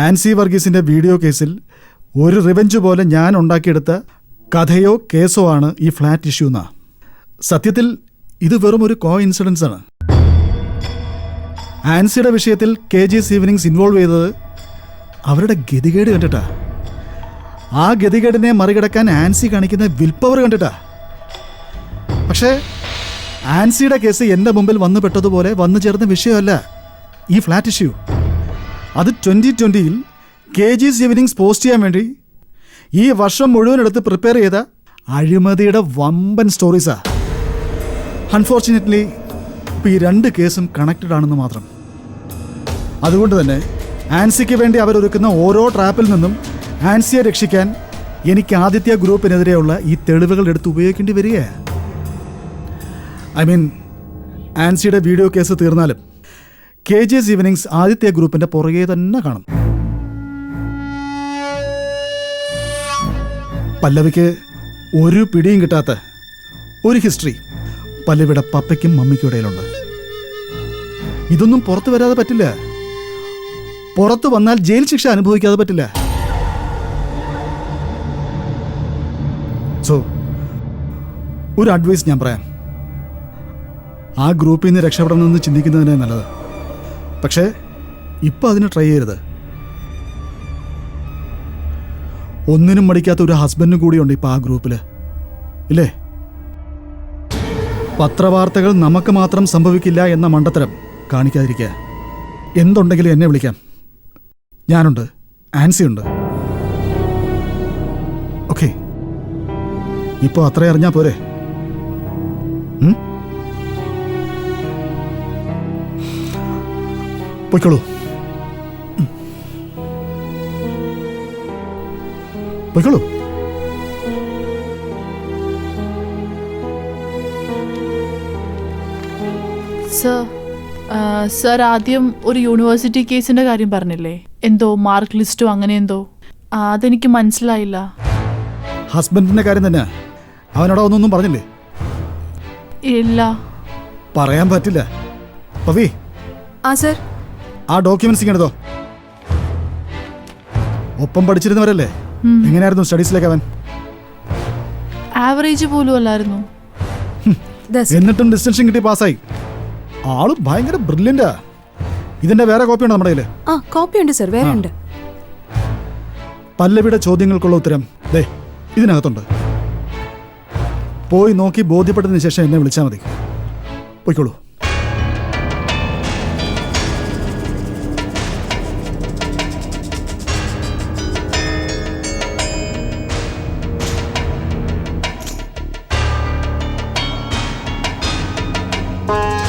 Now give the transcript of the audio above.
Ancy വർഗീസിൻ്റെ video കേസിൽ ഒരു revenge പോലെ ഞാൻ ഉണ്ടാക്കിയെടുത്ത കഥയോ കേസോ ആണ് ഈ ഫ്ലാറ്റ് ഇഷ്യൂ എന്നാ. സത്യത്തിൽ ഇത് വെറും ഒരു കോഇൻസിഡൻസ് ആണ്. ആൻസിയുടെ വിഷയത്തിൽ KG's ഈവനിങ്സ് ഇൻവോൾവ് ചെയ്തത് അവരുടെ ഗതികേട് കണ്ടിട്ടാ. ആ ഗതികേടിനെ മറികടക്കാൻ ആൻസി കാണിക്കുന്ന വിൽ പവർ കണ്ടിട്ടാ. പക്ഷേ ആൻസിയുടെ കേസ് എൻ്റെ മുമ്പിൽ വന്നു പെട്ടതുപോലെ വന്നു ചേർന്ന വിഷയമല്ല ഈ ഫ്ലാറ്റ് ഇഷ്യൂ. അത് 2020 KG's ഈവനിങ്സ് പോസ്റ്റ് ചെയ്യാൻ വേണ്ടി ഈ വർഷം മുഴുവൻ എടുത്ത് പ്രിപ്പയർ ചെയ്ത അഴിമതിയുടെ വമ്പൻ സ്റ്റോറീസാ. അൺഫോർച്ചുനേറ്റ്ലി ഇപ്പോൾ ഈ രണ്ട് കേസും കണക്റ്റഡ് ആണെന്ന് മാത്രം. അതുകൊണ്ട് തന്നെ ആൻസിക്ക് വേണ്ടി അവരൊരുക്കുന്ന ഓരോ ട്രാപ്പിൽ നിന്നും ആൻസിയെ രക്ഷിക്കാൻ എനിക്ക് ആദിത്യ ഗ്രൂപ്പിനെതിരെയുള്ള ഈ തെളിവുകൾ എടുത്ത് ഉപയോഗിക്കേണ്ടി വരികയാണ്. ആൻസിയുടെ വീഡിയോ കേസ് തീർന്നാലും KG's ഈവനിങ്സ് ആദിത്യ ഗ്രൂപ്പിൻ്റെ പുറകെ തന്നെ കാണും. പല്ലവിക്ക് ഒരു പിടിയും കിട്ടാത്ത ഒരു ഹിസ്റ്ററി പല്ലവിയുടെ പപ്പയ്ക്കും മമ്മിക്കും ഇടയിലുണ്ട്. ഇതൊന്നും പുറത്തു വരാതെ പറ്റില്ല. പുറത്തു വന്നാൽ ജയിൽ ശിക്ഷ അനുഭവിക്കാതെ പറ്റില്ല. സോ ഒരു അഡ്വൈസ് ഞാൻ പറയാം. ആ ഗ്രൂപ്പിൽ നിന്ന് രക്ഷപ്പെടണമെന്ന് ചിന്തിക്കുന്നതിനെ നല്ലത്. പക്ഷേ ഇപ്പം അതിന് ട്രൈ ചെയ്യരുത്. ഒന്നിനും മടിക്കാത്ത ഒരു ഹസ്ബൻഡും കൂടിയുണ്ട് ഇപ്പം ആ ഗ്രൂപ്പിൽ, ഇല്ലേ? പത്രവാർത്തകൾ നമുക്ക് മാത്രം സംഭവിക്കില്ല എന്ന മണ്ടത്തരം കാണിക്കാതിരിക്കുക. എന്തുണ്ടെങ്കിലും എന്നെ വിളിക്കാം. ഞാനുണ്ട്, ആൻസിയുണ്ട്. ഓക്കെ, ഇപ്പോൾ അത്ര അറിഞ്ഞാൽ പോരെ? പൊയ്ക്കോളൂ, പൊയ്ക്കോളൂ. സർ ആദ്യം ഒരു യൂണിവേഴ്സിറ്റി കേസിന്റെ കാര്യം പറഞ്ഞില്ലേ, എന്തോ മാർക്ക് ലിസ്റ്റോ അങ്ങനെ എന്തോ. അതെനിക്ക് മനസ്സിലായില്ല. ഹസ്ബൻഡിന്റെ കാര്യം തന്നെ അവനോട് ഒന്നൊന്നും പറഞ്ഞില്ലേ? ഇല്ല, പറയാൻ പറ്റില്ല. പവി, സർ, ആ ഡോക്യുമെന്റ്സ് ഇങ്ങനെതോ. ഒപ്പം പഠിച്ചിരുന്നവരല്ലേ? എങ്ങനെയായിരുന്നു സ്റ്റഡീസിലേക്ക് അവൻ? ആവറേജ് പോലും അല്ലായിരുന്നു. എന്നിട്ടും ഡിസ്റ്റൻഷൻ കിട്ടി പാസ്സായി. ആള് ഭയങ്കര ബ്രില്യന്റാ. ഇതിന്റെ വേറെ കോപ്പിയുണ്ട് നമ്മുടെ കയ്യില്. കോപ്പിയുണ്ട് സർ, വേറെ ഉണ്ട്. പല്ലവിയുടെ ചോദ്യങ്ങൾക്കുള്ള ഉത്തരം ദേ ഇതിനകത്തുണ്ട്. പോയി നോക്കി ബോധ്യപ്പെട്ടതിന് ശേഷം എന്നെ വിളിച്ചാൽ മതി. പോയിക്കോളൂ. Bye.